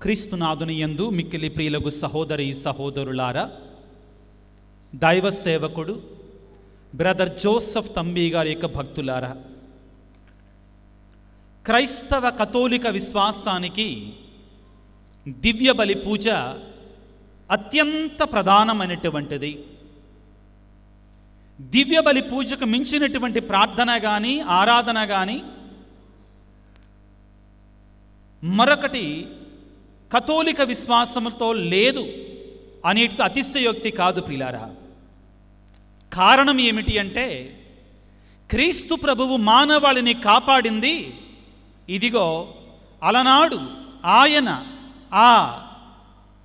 క్రీస్తునాథుని యందు మిక్కిలి ప్రియులకు సహోదరి సహోదరులారా, దైవ సేవకుడు బ్రదర్ జోసెఫ్ తంబి గారి యొక్క భక్తులారా, క్రైస్తవ కథోలిక విశ్వాసానికి దివ్య బలి పూజ అత్యంత ప్రధానమైనటువంటిది. దివ్య బలి పూజకు మించినటువంటి ప్రార్థన కానీ ఆరాధన కానీ మరొకటి కథోలిక విశ్వాసముతో లేదు అనేటిది అతిశయోక్తి కాదు ప్రియులారా. కారణం ఏమిటి అంటే, క్రీస్తు ప్రభువు మానవాళిని కాపాడింది ఇదిగో అలనాడు ఆయన ఆ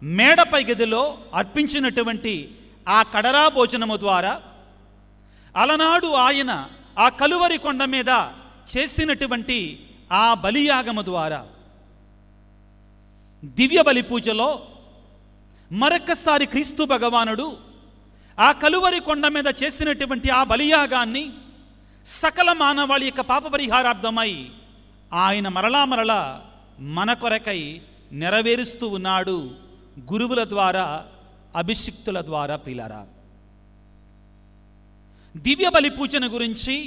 మేడపై గదిలో అర్పించినటువంటి ఆ కడరా భోజనము ద్వారా, అలనాడు ఆయన ఆ కలువరి కొండ మీద చేసినటువంటి ఆ బలియాగము ద్వారా, దివ్య బలి పూజలో మరొకసారి క్రీస్తు భగవానుడు ఆ కలువరి కొండ మీద చేసినటువంటి ఆ బలియాగాన్ని సకల మానవాళి యొక్క పాప పరిహారార్థమై ఆయన మరలా మన కొరకై నెరవేరుస్తూ ఉన్నాడు, గురువుల ద్వారా, అభిషిక్తుల ద్వారా. ప్రియులారా, దివ్య బలి పూజను గురించి,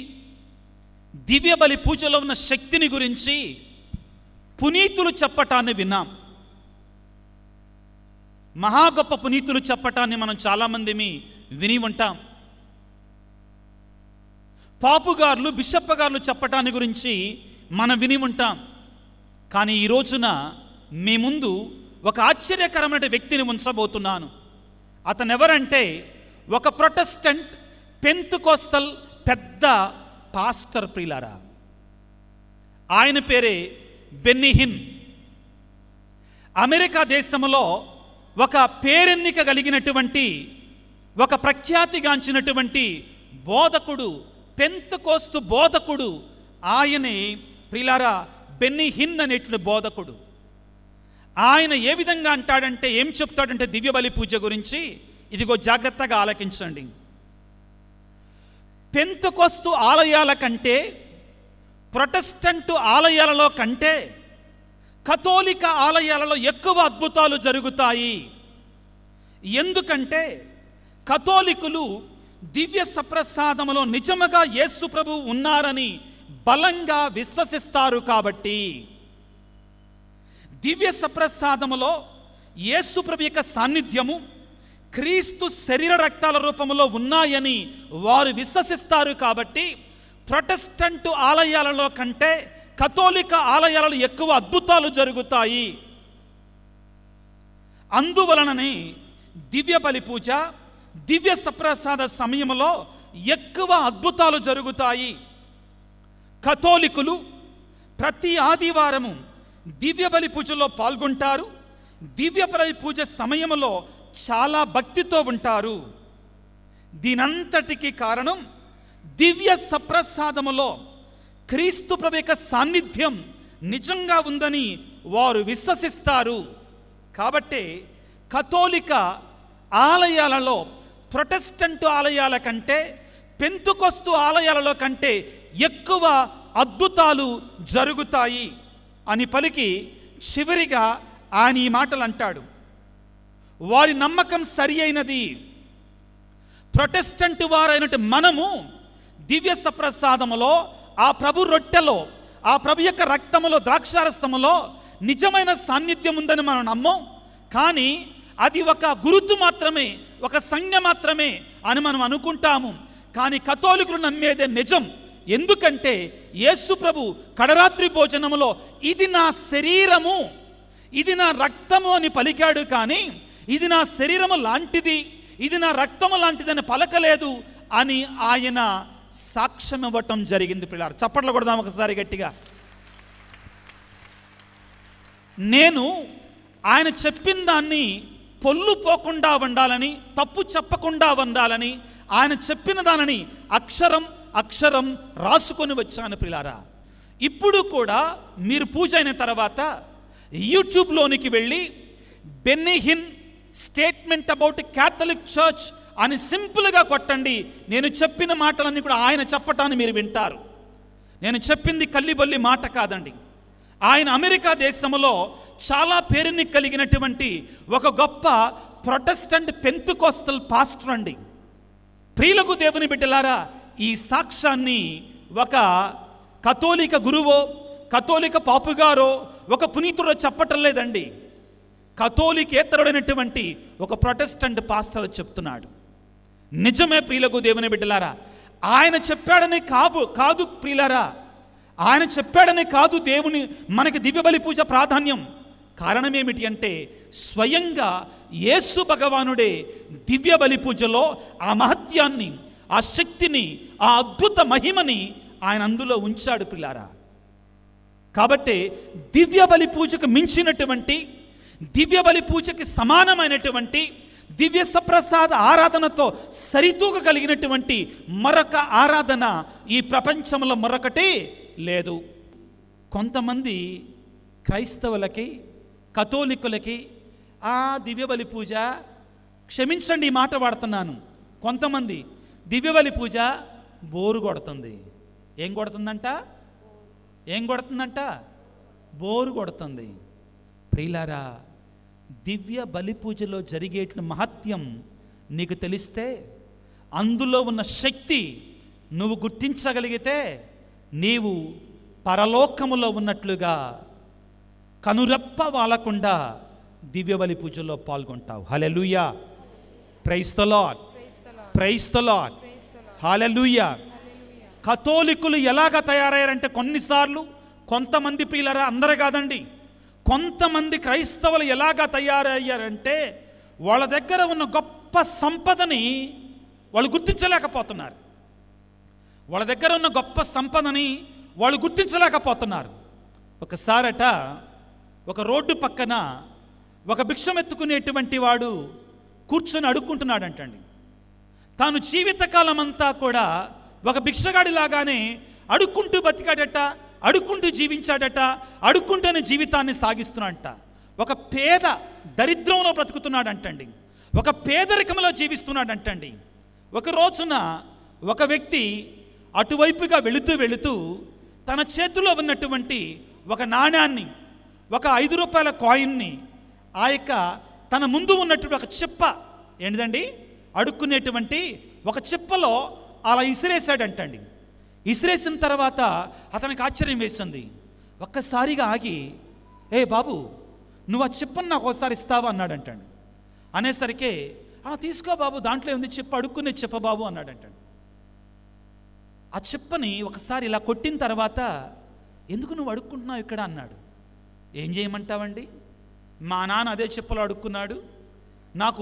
దివ్య బలి పూజలో ఉన్న శక్తిని గురించి పునీతులు చెప్పటాన్ని విన్నాం. మహా గొప్ప పునీతులు చెప్పటాన్ని మనం చాలామంది విని ఉంటాం. పాపుగారులు, బిషప్పగారులు చెప్పటాన్ని గురించి మనం విని ఉంటాం. కానీ ఈ రోజున మీ ముందు ఒక ఆశ్చర్యకరమైన వ్యక్తిని ఉంచబోతున్నాను. అతను ఎవరంటే, ఒక ప్రొటెస్టెంట్ పెంతెకోస్తల్ పెద్ద పాస్టర్ ప్రియులారా. ఆయన పేరే బెన్నీ హిన్. అమెరికా దేశంలో ఒక పేరెన్నిక కలిగినటువంటి, ఒక ప్రఖ్యాతిగాంచినటువంటి బోధకుడు, పెంతెకోస్తు బోధకుడు ఆయనే ప్రియులారా, బెన్నీ హిన్ అనేటువంటి బోధకుడు. ఆయన ఏ విధంగా అంటాడంటే, ఏం చెప్తాడంటే దివ్య బలి పూజ గురించి, ఇదిగో జాగ్రత్తగా ఆలకించండి. పెంతెకోస్తు ఆలయాల కంటే, ప్రొటెస్టంటు ఆలయాలలో కంటే కథోలిక ఆలయాలలో ఎక్కువ అద్భుతాలు జరుగుతాయి. ఎందుకంటే కథోలికులు దివ్య సప్రసాదములో నిజముగా యేసు ప్రభువు ఉన్నారని బలంగా విశ్వసిస్తారు. కాబట్టి దివ్య సప్రసాదములో యేసు ప్రభు యొక్క సాన్నిధ్యము క్రీస్తు శరీర రక్తాల రూపంలో ఉన్నాయని వారు విశ్వసిస్తారు. కాబట్టి ప్రొటెస్టంటు ఆలయాలలో కంటే కథోలిక ఆలయాలలో ఎక్కువ అద్భుతాలు జరుగుతాయి. అందువలననే దివ్య బలి పూజ, దివ్య సప్రసాద సమయంలో ఎక్కువ అద్భుతాలు జరుగుతాయి. కథోలికులు ప్రతి ఆదివారము దివ్య బలి పూజలో పాల్గొంటారు. దివ్య బలి పూజ సమయంలో చాలా భక్తితో ఉంటారు. దీనంతటికి కారణం దివ్య సప్రసాదములో క్రీస్తు ప్రభు యొక్క సాన్నిధ్యం నిజంగా ఉందని వారు విశ్వసిస్తారు. కాబట్టి కథోలిక ఆలయాలలో, ప్రొటెస్టంటు ఆలయాల కంటే, పెంతెకోస్తు ఆలయాలలో కంటే ఎక్కువ అద్భుతాలు జరుగుతాయి అని పలికి చివరిగా ఆయన ఈ మాటలు అంటాడు. వారి నమ్మకం సరి అయినది. ప్రొటెస్టంటు వారైనట్టు మనము దివ్య సప్రసాదములో, ఆ ప్రభు రొట్టెలో, ఆ ప్రభు యొక్క రక్తములో, ద్రాక్షారసములో నిజమైన సాన్నిధ్యం ఉందని మనం నమ్మం. కానీ అది ఒక గురుతు మాత్రమే, ఒక సంజ్ఞ మాత్రమే అని మనం అనుకుంటాము. కానీ కథోలికులు నమ్మేదే నిజం. ఎందుకంటే యేసు ప్రభు కడరాత్రి భోజనములో ఇది నా శరీరము, ఇది నా రక్తము అని పలికాడు. కానీ ఇది నా శరీరము లాంటిది, ఇది నా రక్తము లాంటిదని పలకలేదు అని ఆయన సాక్ష్యం ఇవ్వటం జరిగింది. పిల్లలు చప్పట్లు కొడదాం ఒకసారి గట్టిగా. నేను ఆయన చెప్పిన దాన్ని పొల్లు పోకుండా ఉండాలని, తప్పు చెప్పకుండా ఉండాలని, ఆయన చెప్పిన దానిని అక్షరం అక్షరం రాసుకొని వచ్చాను పిల్లారా. ఇప్పుడు కూడా మీరు పూజ అయిన తర్వాత యూట్యూబ్లోనికి వెళ్ళి Benny Hinn statement about Catholic church అని సింపుల్గా కొట్టండి. నేను చెప్పిన మాటలన్నీ కూడా ఆయన చెప్పటాన్ని మీరు వింటారు. నేను చెప్పింది కల్లిబొల్లి మాట కాదండి. ఆయన అమెరికా దేశంలో చాలా పేరుని కలిగినటువంటి ఒక గొప్ప ప్రొటెస్టెంట్ పెంతెకోస్తల్ పాస్టర్ అండి. ప్రియులకు దేవుని బిడ్డలారా, ఈ సాక్ష్యాన్ని ఒక కథోలిక గురువో కథోలిక పాపుగారో ఒక పునీతుడో చెప్పటం లేదండి. కథోలికేతరుడైనటువంటి ఒక ప్రొటెస్టెంట్ పాస్టర్ చెప్తున్నాడు. నిజమే ప్రియులకు దేవుని బిడ్డలారా, ఆయన చెప్పాడని కాదు ప్రియులారా, ఆయన చెప్పాడని కాదు దేవుని మనకి దివ్య బలి పూజ ప్రాధాన్యం. కారణం ఏమిటి అంటే స్వయంగా యేసు భగవానుడే దివ్య బలి పూజలో ఆ మహత్యాన్ని, ఆ శక్తిని, ఆ అద్భుత మహిమని ఆయన అందులో ఉంచాడు ప్రియులారా. కాబట్టి దివ్య బలి పూజకు మించినటువంటి, దివ్య బలి పూజకి సమానమైనటువంటి, దివ్య సప్రసాద ఆరాధనతో సరితూగగలిగినటువంటి మరొక ఆరాధన ఈ ప్రపంచంలో మరొకటి లేదు. కొంతమంది క్రైస్తవులకి, కథోలికులకి ఆ దివ్య బలి పూజ, క్షమించండి ఈ మాట వాడుతున్నాను, కొంతమంది దివ్య బలి పూజ బోరు కొడుతుంది. ఏం కొడుతుందంట? బోరు కొడుతుంది. ప్రియులారా, దివ్య బలి పూజలో జరిగేట మహత్యం నీకు తెలిస్తే, అందులో ఉన్న శక్తి నువ్వు గుర్తించగలిగితే, నీవు పరలోకములో ఉన్నట్లుగా కనురెప్ప వాలకుండా దివ్య బలి పూజలో పాల్గొంటావు. Hallelujah, praise the Lord, praise the Lord, hallelujah. కథోలికులు ఎలాగ తయారయ్యారంటే, కొన్నిసార్లు కొంతమంది ప్రియులారా, అందరూ కాదండి, కొంతమంది క్రైస్తవులు ఎలాగా తయారయ్యారంటే వాళ్ళ దగ్గర ఉన్న గొప్ప సంపదని వాళ్ళు గుర్తించలేకపోతున్నారు. వాళ్ళ దగ్గర ఉన్న గొప్ప సంపదని వాళ్ళు గుర్తించలేకపోతున్నారు. ఒకసారట ఒక రోడ్డు పక్కన ఒక భిక్షం ఎత్తుకునేటువంటి వాడు కూర్చొని అడుక్కుంటున్నాడంటండి. తాను జీవితకాలం అంతా కూడా ఒక భిక్షగాడిలాగానే అడుక్కుంటూ బతికాడట, అడుక్కుంటూ జీవించాడట, అడుక్కుంటూనే జీవితాన్ని సాగిస్తున్నాడట. ఒక పేద దరిద్రంలో బ్రతుకుతున్నాడంటండి, ఒక పేదరికంలో జీవిస్తున్నాడంటండి. ఒక రోజున ఒక వ్యక్తి అటువైపుగా వెళుతూ తన చేతిలో ఉన్నటువంటి ఒక నాణ్యాన్ని, ఒక 5 రూపాయల కాయిన్ని ఆ యొక్క తన ముందు ఉన్నటువంటి ఒక చిప్ప, ఏంటిదండి, అడుక్కునేటువంటి ఒక చిప్పలో అలా ఇసిరేసాడంటండి. ఇసిరేసిన తర్వాత అతనికి ఆశ్చర్యం వేసింది. ఒక్కసారిగా ఆగి, ఏ బాబు, నువ్వు ఆ చిప్పని నాకు ఒకసారి ఇస్తావా అన్నాడంటండి. అనేసరికి, తీసుకో బాబు, దాంట్లో ఉంది చిప్ప, అడుక్కునే చిప్ప బాబు అన్నాడంటండి. ఆ చిప్పని ఒకసారి ఇలా కొట్టిన తర్వాత, ఎందుకు నువ్వు అడుక్కుంటున్నావు ఇక్కడ అన్నాడు. ఏం చేయమంటావండి, మా నాన్న అదే చిప్పలో అడుక్కున్నాడు, నాకు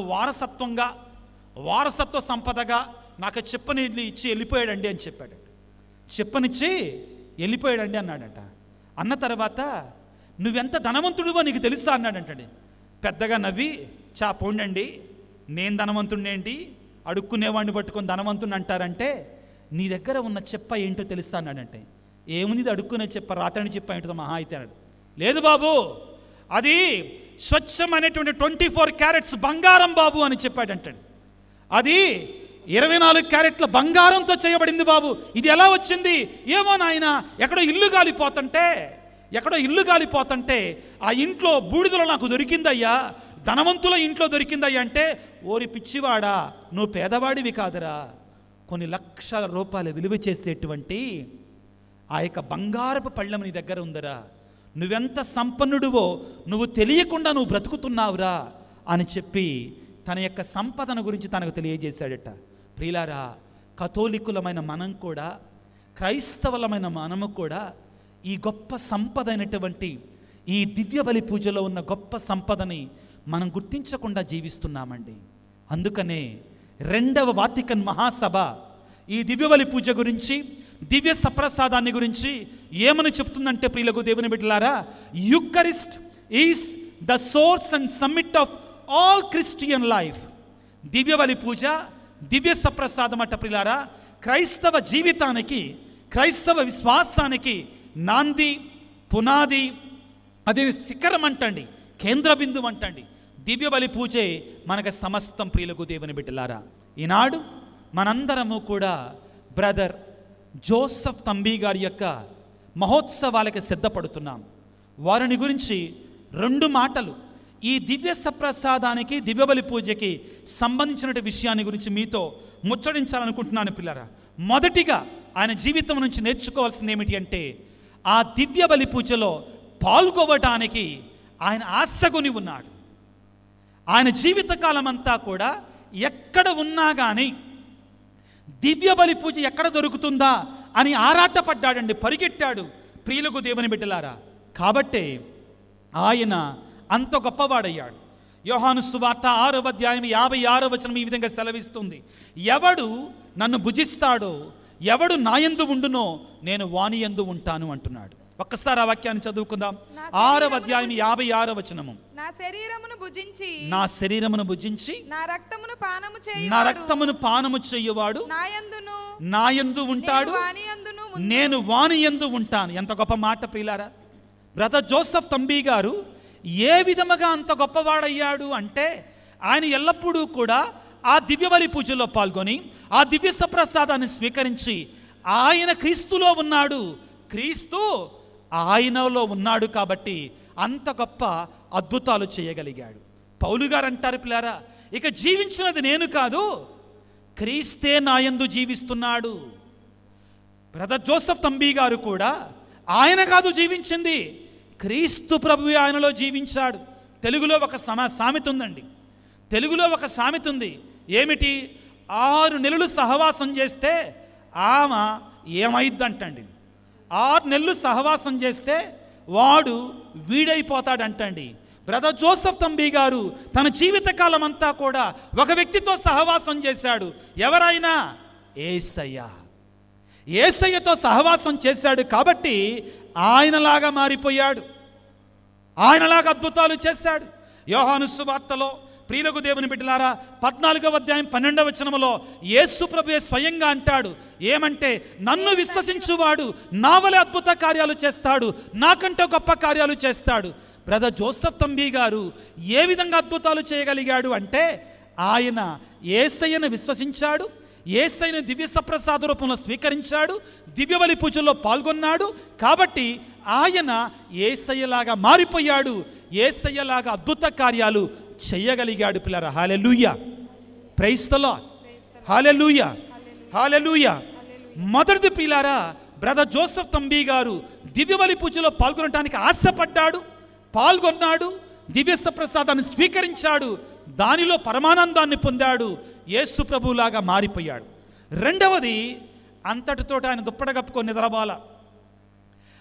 వారసత్వ సంపదగా నాకు చిప్పని ఇచ్చి వెళ్ళిపోయాడండి అని చెప్పాడు. చిప్పనిచ్చి వెళ్ళిపోయాడండి అన్నాడట. అన్న తర్వాత, నువ్వెంత ధనవంతుడివో నీకు తెలుసా అన్నాడంటండి. పెద్దగా నవ్వి, పోండండి, నేను ధనవంతుడిని ఏంటి, అడుక్కునేవాడిని పట్టుకొని ధనవంతుడిని అంటారంటే, నీ దగ్గర ఉన్న చెప్ప ఏంటో తెలుసా అన్నాడంటే. ఏముంది అడుక్కునే చెప్ప, రాత్రి చెప్ప ఏంటో మహా అయితే అన్నాడు. లేదు బాబు, అది స్వచ్ఛమైనటువంటి 24 క్యారెట్స్ బంగారం బాబు అని చెప్పాడంటాడు. అది 24 క్యారెట్ల బంగారంతో చేయబడింది బాబు, ఇది ఎలా వచ్చింది? ఏమో నాయన, ఎక్కడో ఇల్లు గాలిపోతుంటే ఆ ఇంట్లో బూడిదలో నాకు దొరికిందయ్యా, ధనవంతుల ఇంట్లో దొరికిందయ్యా అంటే, ఓరి పిచ్చివాడా, నువ్వు పేదవాడివి కాదురా, కొన్ని లక్షల రూపాయలు విలువ చేసేటువంటి ఆ యొక్క బంగారపు పళ్ళెం నీ దగ్గర ఉందరా, నువ్వెంత సంపన్నుడివో నువ్వు తెలియకుండా నువ్వు బ్రతుకుతున్నావురా అని చెప్పి తన యొక్క సంపదన గురించి తనకు తెలియజేశాడట. ప్రియులారా, కథోలికులమైన మనం కూడా, క్రైస్తవులమైన మనము కూడా ఈ గొప్ప సంపద అయినటువంటి ఈ దివ్య బలి పూజలో ఉన్న గొప్ప సంపదని మనం గుర్తించకుండా జీవిస్తున్నామండి. అందుకనే 2వ వాటికన్ మహాసభ ఈ దివ్య బలి పూజ గురించి, దివ్య సప్రసాదాన్ని గురించి ఏమని చెప్తుందంటే, ప్రియులకు దేవుని బిడ్డలారా, Eucharist is the source and summit of all Christian life. దివ్య బలి పూజ, దివ్య సప్రసాదం అట ప్రియులారా, క్రైస్తవ జీవితానికి, క్రైస్తవ విశ్వాసానికి నాంది, పునాది, అదే శిఖరం అంటండి, కేంద్ర బిందువు అంటండి. దివ్య బలి పూజే మనకు సమస్తం. ప్రియులకు దేవుని బిడ్డలారా, ఈనాడు మనందరము కూడా బ్రదర్ జోసెఫ్ తంబి గారి యొక్క మహోత్సవాలకి సిద్ధపడుతున్నాం. వారిని గురించి 2 మాటలు ఈ దివ్య సప్రసాదానికి, దివ్యబలి పూజకి సంబంధించిన విషయాన్ని గురించి మీతో ముచ్చడించాలనుకుంటున్నాను పిల్లరా. మొదటిగా ఆయన జీవితం నుంచి నేర్చుకోవాల్సింది ఏమిటి అంటే, ఆ దివ్య బలి పూజలో పాల్గొవటానికి ఆయన ఆశగొని ఉన్నాడు. ఆయన జీవితకాలం అంతా కూడా ఎక్కడ ఉన్నా కానీ దివ్య బలి పూజ ఎక్కడ దొరుకుతుందా అని ఆరాటపడ్డాడండి, పరిగెట్టాడు. ప్రియులకు దేవుని బిడ్డలారా, కాబట్టే ఆయన అంత గొప్పవాడయ్యాడు. యోహాను సువార్త 6వ అధ్యాయం 56వ వచనం ఈ విధంగా సెలవిస్తుంది, ఎవడు నన్ను భుజిస్తాడో, ఎవడు నాయందు ఉండునో నేను వానియందు ఉంటాను అంటున్నాడు. ఒక్కసారి ఆ వాక్యాన్ని చదువుకుందాం. 6వ అధ్యాయం 56వ వచనము, నా శరీరమును భుజించి నా రక్తమును పానము చేయువాడు నాయందు ఉంటాడు, నేను వానియందు ఉంటాను. ఎంత గొప్ప మాట ప్రియులారా. బ్రదర్ జోసెఫ్ తంబి గారు ఏ విధముగా అంత గొప్పవాడయ్యాడు అంటే, ఆయన ఎల్లప్పుడూ కూడా ఆ దివ్యబలి పూజలో పాల్గొని ఆ దివ్య సప్రసాదాన్ని స్వీకరించి ఆయన క్రీస్తులో ఉన్నాడు, క్రీస్తు ఆయనలో ఉన్నాడు కాబట్టి అంత గొప్ప అద్భుతాలు చేయగలిగాడు. పౌలు గారు అంటారు పిల్లారా, ఇక జీవించినది నేను కాదు, క్రీస్తే నాయందు జీవిస్తున్నాడు. బ్రదర్ జోసెఫ్ తంబి గారు కూడా ఆయన కాదు జీవించింది, క్రీస్తు ప్రభువు ఆయనలో జీవించాడు. తెలుగులో ఒక సామెత ఉందండి, తెలుగులో ఒక సామెత ఉంది. ఏమిటి? 6 నెలలు సహవాసం చేస్తే ఆమె ఏమైద్దంటండి, 6 నెలలు సహవాసం చేస్తే వాడు వీడైపోతాడంటండి. బ్రదర్ జోసెఫ్ తంబి గారు తన జీవితకాలం అంతా కూడా ఒక వ్యక్తితో సహవాసం చేశాడు. ఎవరైనా? యేసయ్య. యేసయ్యతో సహవాసం చేశాడు కాబట్టి ఆయనలాగా మారిపోయాడు, ఆయనలాగా అద్భుతాలు చేశాడు. యోహాను సువార్తలో ప్రియులకు దేవుని బిడ్డలారా 14వ అధ్యాయం 12వ వచనములో యేసు ప్రభువే స్వయంగా అంటాడు, ఏమంటే నన్ను విశ్వసించువాడు నా వలె అద్భుత కార్యాలు చేస్తాడు, నాకంటే గొప్ప కార్యాలు చేస్తాడు. బ్రదర్ జోసెఫ్ తంబి గారు ఏ విధంగా అద్భుతాలు చేయగలిగాడు అంటే, ఆయన యేసయ్యను విశ్వసించాడు, యేసయ్యను దివ్య సప్రసాద రూపంలో స్వీకరించాడు, దివ్యబలి పూజల్లో పాల్గొన్నాడు. కాబట్టి ఆయన యేసయ్యలాగా మారిపోయాడు, యేసయ్యలాగా అద్భుత కార్యాలు చేయగలిగాడు పిల్లరా. హల్లెలూయా, ప్రైజ్ ది లార్డ్, హల్లెలూయా, హల్లెలూయా. మొదటిది పిల్లారా, బ్రదర్ జోసెఫ్ తంబి గారు దివ్యబలి పూజలో పాల్గొనడానికి ఆశపడ్డాడు, పాల్గొన్నాడు, దివ్య సప్రసాదాన్ని స్వీకరించాడు, దానిలో పరమానందాన్ని పొందాడు, యేసు ప్రభువులాగా మారిపోయాడు. రెండవది, అంతటితో ఆయన దుప్పట కప్పుకొని నిద్రబాల,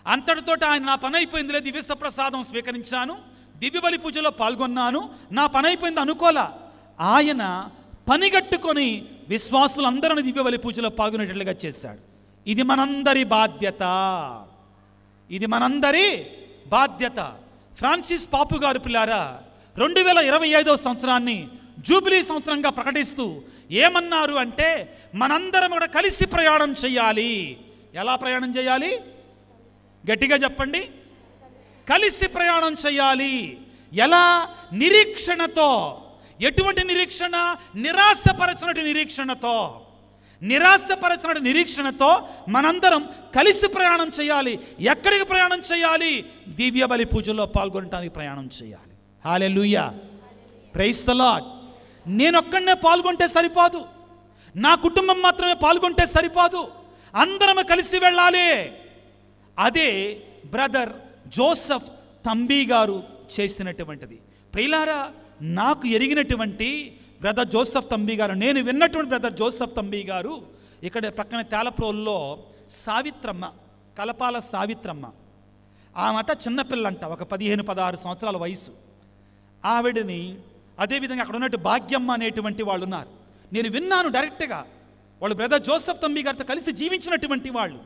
అంతటితో ఆయన నా పని అయిపోయిందిలే, దివ్య సప్రసాదం స్వీకరించాను, దివ్యబలి పూజలో పాల్గొన్నాను, నా పని అయిపోయింది అనుకోలా. ఆయన పనిగట్టుకొని విశ్వాసులందరిని దివ్యబలి పూజలో పాల్గొనేటట్లుగా చేశాడు. ఇది మనందరి బాధ్యత, ఇది మనందరి బాధ్యత. ఫ్రాన్సిస్ పాపు గారు పిల్లారా 2025వ సంవత్సరాన్ని జూబిలీ సంవత్సరంగా ప్రకటిస్తూ ఏమన్నారు అంటే, మనందరం కూడా కలిసి ప్రయాణం చేయాలి. ఎలా ప్రయాణం చేయాలి? గట్టిగా చెప్పండి. కలిసి ప్రయాణం చేయాలి. ఎలా? నిరీక్షణతో. ఎటువంటి నిరీక్షణ? నిరాశపరచినటువంటి నిరీక్షణతో, నిరాశపరచినటువంటి నిరీక్షణతో మనందరం కలిసి ప్రయాణం చేయాలి. ఎక్కడికి ప్రయాణం చేయాలి? దివ్యబలి పూజలో పాల్గొనడానికి ప్రయాణం చేయాలి. హల్లెలూయా, ప్రైజ్ ది లార్డ్. నేనొక్కడనే పాల్గొంటే సరిపోదు, నా కుటుంబం మాత్రమే పాల్గొంటే సరిపోదు, అందరం కలిసి వెళ్ళాలి. అదే బ్రదర్ జోసెఫ్ తంబి గారు చేసినటువంటిది. ప్రియులారా, నాకు ఎరిగినటువంటి బ్రదర్ జోసెఫ్ తంబి గారు, నేను విన్నటువంటి బ్రదర్ జోసెఫ్ తంబి గారు ఇక్కడ పక్కన తేలప్రోల్లో సావిత్రమ్మ, కలపాల సావిత్రమ్మ, ఆమెట చిన్నపిల్లంట, ఒక 15-16 సంవత్సరాల వయసు. ఆవిడని అదేవిధంగా అక్కడ ఉన్నట్టు భాగ్యమ్మ అనేటువంటి వాళ్ళు ఉన్నారు. నేను విన్నాను డైరెక్ట్గా, వాళ్ళు బ్రదర్ జోసెఫ్ తంబి గారితో కలిసి జీవించినటువంటి వాళ్ళు.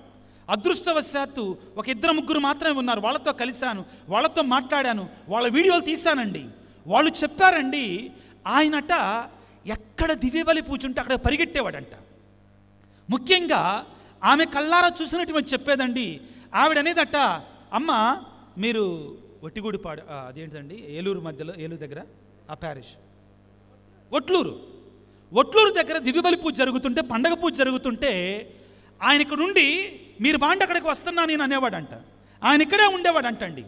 అదృష్టవశాత్తు ఒక 2-3 మాత్రమే ఉన్నారు. వాళ్ళతో కలిశాను, వాళ్ళతో మాట్లాడాను, వాళ్ళ వీడియోలు తీశానండి. వాళ్ళు చెప్పారండి, ఆయనట ఎక్కడ దివ్యబలి పూజ ఉంటే అక్కడ పరిగెట్టేవాడంట. ముఖ్యంగా ఆమె కళ్ళారా చూసినటువంటి చెప్పేదండి. ఆవిడనేదట, అమ్మ మీరు ఒట్టిగూడిపాడు, అదేంటండి ఏలూరు మధ్యలో, ఏలూరు దగ్గర ఆ ప్యారిష్ ఒట్లూరు దగ్గర దివ్యబలి పూజ జరుగుతుంటే, పండగ పూజ జరుగుతుంటే ఆయన ఇక్కడ నుండి మీరు బాండి అక్కడికి వస్తున్నా నేను అనేవాడంట. ఆయన ఇక్కడే ఉండేవాడంటండి.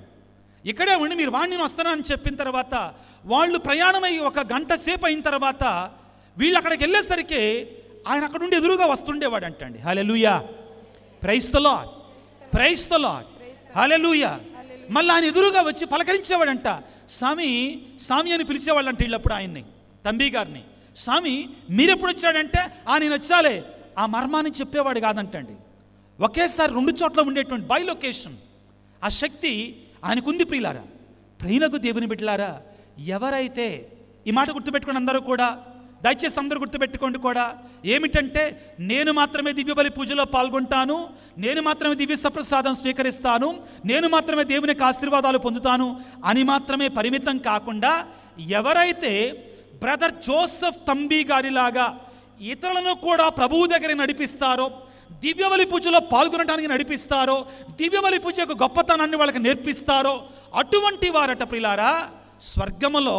ఇక్కడే ఉండి మీరు వాడిని వస్తానని చెప్పిన తర్వాత వాళ్ళు ప్రయాణమై 1 గంట సేపు అయిన తర్వాత వీళ్ళు అక్కడికి వెళ్ళేసరికి ఆయన అక్కడ నుండి ఎదురుగా వస్తుండేవాడు అంటండి. Hallelujah, praise the Lord, praise the Lord, hallelujah. మళ్ళీ ఆయన ఎదురుగా వచ్చి పలకరించేవాడంట. స్వామి స్వామి అని పిలిచేవాళ్ళంట వీళ్ళప్పుడు ఆయన్ని, తంబి గారిని. స్వామి మీరెప్పుడు వచ్చాడంటే నేను వచ్చాలే, ఆ మర్మాన్ని చెప్పేవాడు కాదంటండి. ఒకేసారి 2 చోట్ల ఉండేటువంటి బై లొకేషన్ ఆ శక్తి ఆయనకుంది. ప్రియులారా, ప్రియులకు దేవుని బిడ్డలారా, ఎవరైతే ఈ మాట గుర్తుపెట్టుకుని అందరూ కూడా, దయచేసి అందరూ గుర్తుపెట్టుకోండి కూడా, ఏమిటంటే నేను మాత్రమే దివ్యబలి పూజలో పాల్గొంటాను, నేను మాత్రమే దివ్య సప్రసాదం స్వీకరిస్తాను, నేను మాత్రమే దేవుని యొక్క ఆశీర్వాదాలు పొందుతాను అని మాత్రమే పరిమితం కాకుండా, ఎవరైతే బ్రదర్ జోసెఫ్ తంబి గారిలాగా ఇతరులను కూడా ప్రభువు దగ్గర నడిపిస్తారో, దివ్యబలి పూజలో పాల్గొనడానికి నడిపిస్తారో, దివ్యబలి పూజ యొక్క గొప్పతనాన్ని వాళ్ళకి నేర్పిస్తారో, అటువంటి వారట ప్రియులారా స్వర్గములో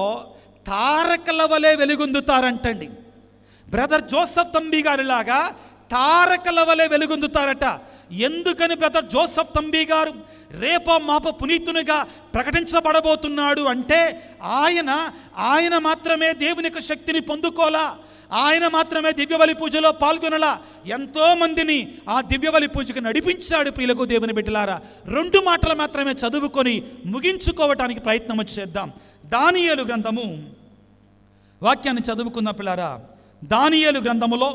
తారకల వలె వెలుగొందుతారంటండి. బ్రదర్ జోసెఫ్ తంబి గారిలాగా తారకల వలె వెలుగొందుతారట. ఎందుకని బ్రదర్ జోసెఫ్ తంబి గారు రేపో మాపో పునీతునిగా ప్రకటించబడబోతున్నాడు అంటే, ఆయన మాత్రమే దేవుని యొక్క శక్తిని పొందుకోలా, ఆయన మాత్రమే దివ్యబలి పూజలో పాల్గొనలా, ఎంతోమందిని ఆ దివ్యబలి పూజకు నడిపించాడు. ప్రియులకు దేవుని బిడ్డలారా, 2 మాటలు మాత్రమే చదువుకొని ముగించుకోవటానికి ప్రయత్నం చేద్దాం. దానియేలు గ్రంథము వాక్యాన్ని చదువుకున్న పిల్లారా, దానియేలు గ్రంథములో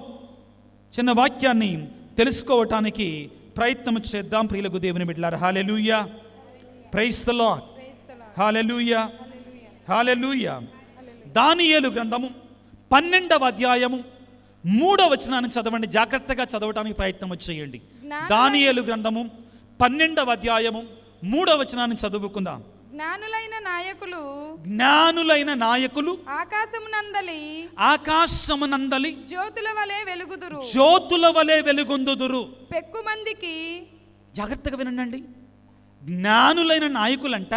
చిన్న వాక్యాన్ని తెలుసుకోవటానికి ప్రయత్నం చేద్దాం. ప్రియులకు దేవుని బిడ్డలారా, హల్లెలూయా, ప్రైజ్ ది లార్డ్, హల్లెలూయా, హల్లెలూయా. దానియేలు గ్రంథము 12వ అధ్యాయము 3వ వచనాన్ని చదవండి. జాగ్రత్తగా చదవటానికి ప్రయత్నం చేయండి. దానియేలు గ్రంథము 12వ అధ్యాయము 3వ వచనాన్ని చదువుకుందాం. జ్ఞానులైన నాయకులు ఆకాశమునందలి జ్యోతుల వలె వెలుగొందుదురు. పెక్కుమందికి, జాగ్రత్తగా వినండి, జ్ఞానులైన నాయకులంట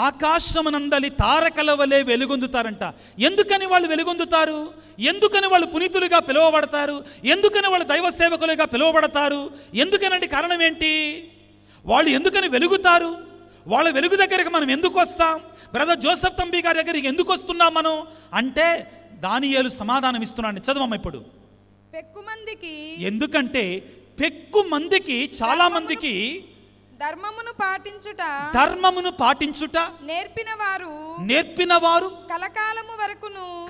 ఆకాశమునందలి తారకల వలె వెలుగొందుతారంట. ఎందుకని వాళ్ళు వెలుగొందుతారు? ఎందుకని వాళ్ళు పునీతులుగా పిలువబడతారు? ఎందుకని వాళ్ళు దైవ సేవకులుగా పిలువబడతారు? ఎందుకనంటే కారణం ఏంటి? వాళ్ళు ఎందుకని వెలుగుతారు? వాళ్ళ వెలుగు దగ్గరికి మనం ఎందుకు వస్తాం? బ్రదర్ జోసెఫ్ తంబి గారి దగ్గరికి ఎందుకు వస్తున్నాం మనం అంటే, దానియేలు సమాధానం ఇస్తున్నాడు. చదవమ్మ ఇప్పుడు. పెక్కుమందికి, ఎందుకంటే పెక్కు మందికి, చాలా మందికి ధర్మమును పాటించుట నేర్పిన వారు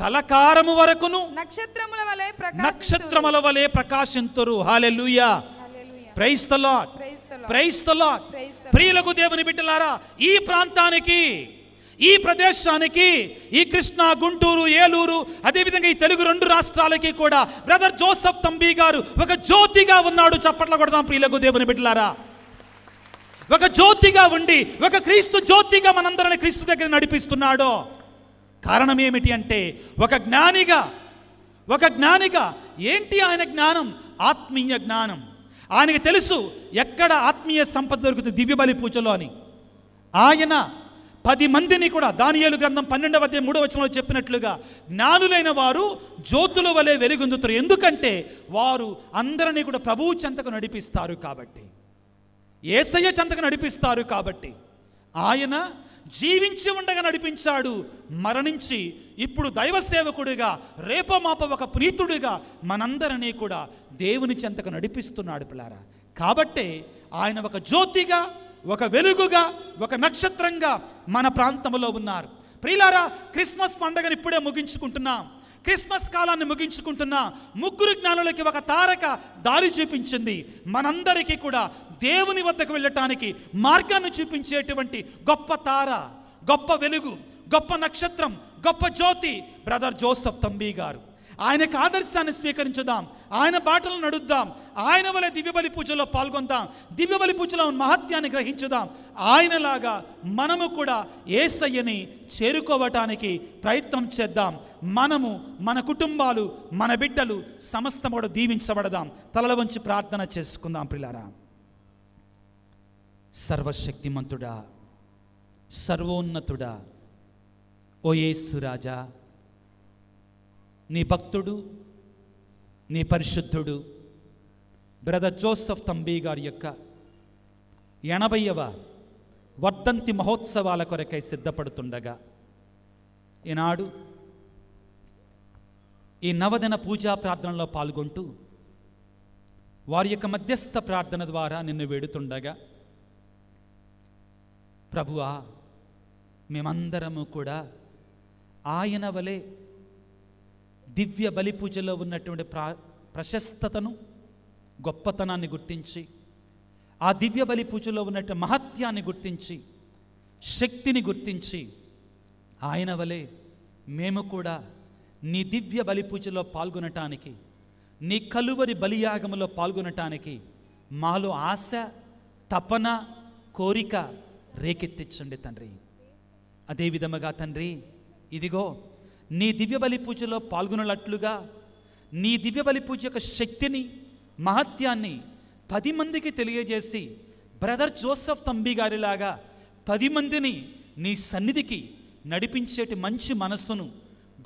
కలకాలము వరకును నక్షత్రముల వలె ప్రకాశింతురు. Hallelujah, praise the Lord, praise the Lord. ప్రియులకు దేవుని బిడ్డలారా, ఈ ప్రాంతానికి, ఈ ప్రదేశానికి, ఈ కృష్ణా, గుంటూరు, ఏలూరు, అదేవిధంగా ఈ తెలుగు 2 రాష్ట్రాలకి కూడా బ్రదర్ జోసెఫ్ తంబి గారు ఒక జ్యోతిగా ఉన్నాడు. చప్పట్ల కొడదాం ప్రియులకు దేవుని బిడ్డలారా. ఒక జ్యోతిగా ఉండి, ఒక క్రీస్తు జ్యోతిగా మనందరిని క్రీస్తు దగ్గర నడిపిస్తున్నాడు. కారణం ఏమిటి అంటే, ఒక జ్ఞానిగా ఏంటి ఆయన జ్ఞానం? ఆత్మీయ జ్ఞానం. ఆయనకి తెలుసు ఎక్కడ ఆత్మీయ సంపద దొరుకుతుంది, దివ్యబలి పూజలో అని. ఆయన 10 మందిని కూడా దానియేలు గ్రంథం 12వ అధ్యాయం 3వ వచనంలో చెప్పినట్లుగా, జ్ఞానులైన వారు జ్యోతుల వలె వెలుగొందుతారు. ఎందుకంటే వారు అందరినీ కూడా ప్రభువు చెంతకు నడిపిస్తారు కాబట్టి, యేసయ్య చెంతకు నడిపిస్తారు కాబట్టి. ఆయన జీవించి ఉండగా నడిపించాడు, మరణించి ఇప్పుడు దైవ సేవకుడిగా, రేపో మాపో ఒక పునీతుడిగా మనందరినీ కూడా దేవుని చెంతకు నడిపిస్తున్నాడు పిల్లారా. కాబట్టే ఆయన ఒక జ్యోతిగా, ఒక వెలుగుగా, ఒక నక్షత్రంగా మన ప్రాంతంలో ఉన్నారు. ప్రియులారా, క్రిస్మస్ పండుగను ఇప్పుడే ముగించుకుంటున్నాం. క్రిస్మస్ కాలాన్ని ముగించుకుంటున్నా. 3 జ్ఞానులకి ఒక తారక దారి చూపించింది. మనందరికీ కూడా దేవుని వద్దకు వెళ్ళటానికి మార్గాన్ని చూపించేటువంటి గొప్ప తార, గొప్ప వెలుగు, గొప్ప నక్షత్రం, గొప్ప జ్యోతి బ్రదర్ జోసెఫ్ తంబి గారు. ఆయనకు ఆదర్శాన్ని స్వీకరించుదాం, ఆయన బాటలు నడుద్దాం, ఆయన వలె దివ్యబలి పూజలో పాల్గొందాం, దివ్యబలి పూజలో మహత్యాన్ని గ్రహించుదాం. ఆయనలాగా మనము కూడా యేసయ్యని చేరుకోవటానికి ప్రయత్నం చేద్దాం. మనము, మన కుటుంబాలు, మన బిడ్డలు సమస్తం కూడా దీవించబడదాం. తలల వంచి ప్రార్థన చేసుకుందాం. ప్రియులారా, సర్వశక్తిమంతుడా, సర్వోన్నతుడా, ఓ యేసు రాజా, నీ భక్తుడు, నీ పరిశుద్ధుడు బ్రదర్ జోసెఫ్ తంబి గారి యొక్క 80వ వర్ధంతి మహోత్సవాల కొరకై సిద్ధపడుతుండగా ఈనాడు ఈ నవదిన పూజా ప్రార్థనలో పాల్గొంటూ వారి యొక్క మధ్యస్థ ప్రార్థన ద్వారా నిన్ను వేడుతుండగా, ప్రభువా, మేమందరము కూడా ఆయన వలె దివ్య బలి పూజలో ఉన్నటువంటి ప్రశస్తతను, గొప్పతనాన్ని గుర్తించి, ఆ దివ్య బలి పూజలో ఉన్నటువంటి మహత్యాన్ని గుర్తించి, శక్తిని గుర్తించి, ఆయన వలె మేము కూడా నీ దివ్య బలి పూజలో పాల్గొనటానికి, నీ కలువరి బలియాగములో పాల్గొనటానికి మాలో ఆశ, తపన, కోరిక రేకెత్తించండి తండ్రి. అదేవిధముగా తండ్రి, ఇదిగో నీ దివ్య బలి పూజలో పాల్గొనట్లుగా నీ దివ్య బలి పూజ యొక్క శక్తిని, మహత్యాన్ని 10 మందికి తెలియజేసి, బ్రదర్ జోసెఫ్ తంబి గారిలాగా 10 మందిని నీ సన్నిధికి నడిపించేటి మంచి మనస్సును,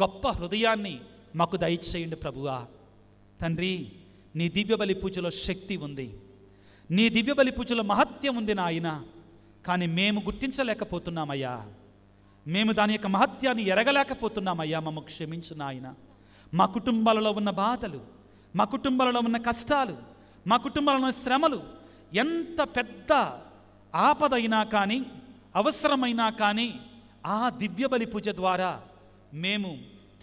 గొప్ప హృదయాన్ని మాకు దయచేయండి ప్రభువా. తండ్రి, నీ దివ్య బలి పూజలో శక్తి ఉంది, నీ దివ్య బలి పూజలో మహత్యం ఉంది నాయన. కానీ మేము గుర్తించలేకపోతున్నామయ్యా, మేము దాని యొక్క మహత్యాన్ని ఎరగలేకపోతున్నామయ్యా. మమ్మల్ని క్షమించు నాయన. మా కుటుంబాలలో ఉన్న బాధలు, మా కుటుంబాలలో ఉన్న కష్టాలు, మా కుటుంబాలలో ఉన్న శ్రమలు ఎంత పెద్ద ఆపదైనా కానీ, అవసరమైనా కానీ ఆ దివ్య బలి పూజ ద్వారా మేము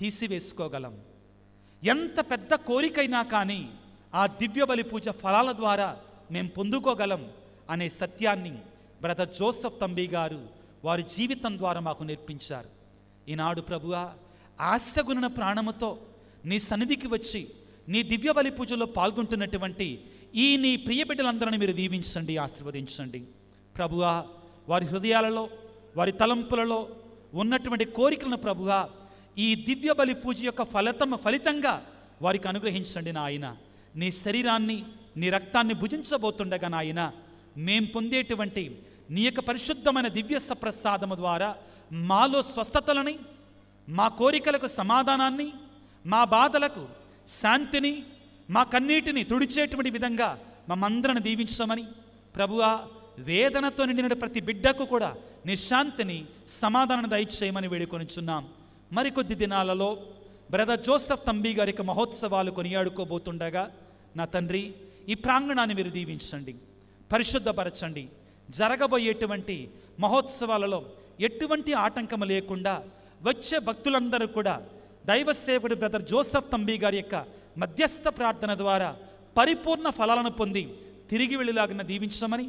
తీసివేసుకోగలం. ఎంత పెద్ద కోరికైనా కానీ ఆ దివ్య బలి పూజ ఫలాల ద్వారా మేము పొందుకోగలం అనే సత్యాన్ని బ్రదర్ జోసెఫ్ తంబి గారు వారి జీవితం ద్వారా మాకు నేర్పించారు. ఈనాడు ప్రభువా, ఆశగుణ ప్రాణముతో నీ సన్నిధికి వచ్చి నీ దివ్య బలి పూజలో పాల్గొంటున్నటువంటి ఈ నీ ప్రియ బిడ్డలందరినీ మీరు దీవించండి, ఆశీర్వదించండి ప్రభువా. వారి హృదయాలలో, వారి తలంపులలో ఉన్నటువంటి కోరికలను ప్రభువా, ఈ దివ్య బలి పూజ యొక్క ఫలితంగా వారికి అనుగ్రహించండి నాయన. నీ శరీరాన్ని, నీ రక్తాన్ని భుజించబోతుండగా నాయన, మేం పొందేటువంటి నీ యొక్క పరిశుద్ధమైన దివ్య సప్రసాదము ద్వారా మాలో స్వస్థతలని, మా కోరికలకు సమాధానాన్ని, మా బాధలకు శాంతిని, మా కన్నీటిని తుడిచేటువంటి విధంగా మమ్మందరిని దీవించమని ప్రభువా, వేదనతో నిండిన ప్రతి బిడ్డకు కూడా నీ శాంతిని, సమాధానాన్ని దయచేయమని వేడుకొనిచున్నాం. మరికొద్ది దినాలలో బ్రదర్ జోసెఫ్ తంబి గారి యొక్క మహోత్సవాలు కొనియాడుకోబోతుండగా నా తండ్రి, ఈ ప్రాంగణాన్ని మీరు దీవించండి, పరిశుద్ధపరచండి. జరగబోయేటువంటి మహోత్సవాలలో ఎటువంటి ఆటంకం లేకుండా వచ్చే భక్తులందరూ కూడా దైవ సేవకుడు బ్రదర్ జోసెఫ్ తంబి గారి యొక్క మధ్యస్థ ప్రార్థన ద్వారా పరిపూర్ణ ఫలాలను పొంది తిరిగి వెళ్ళేలాగా దీవించమని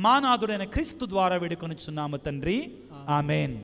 మా నాథుడైన క్రీస్తు ద్వారా వేడుకొనుచున్నాము తండ్రి. ఆమేన్.